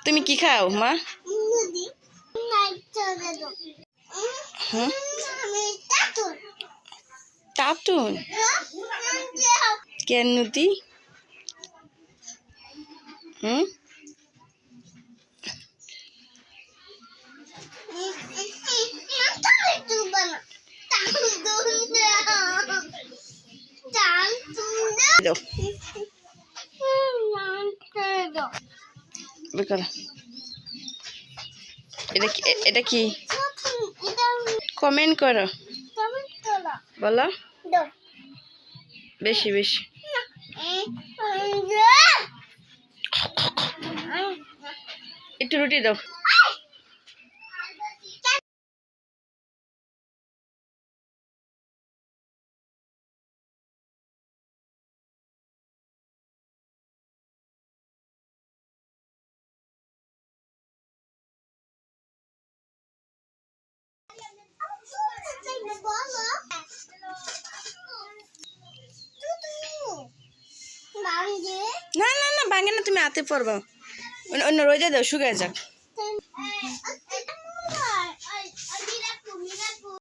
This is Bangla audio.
তুমি কি খাও মা? টাটুন কেন নদী? এটা কি কমেন্ট করো বলো বেশি বেশি একটু রুটি দাও। না না না ভাঙে না, তুমি হাতে পড়বা, অন্য রোদে দাও শুকায় যাক।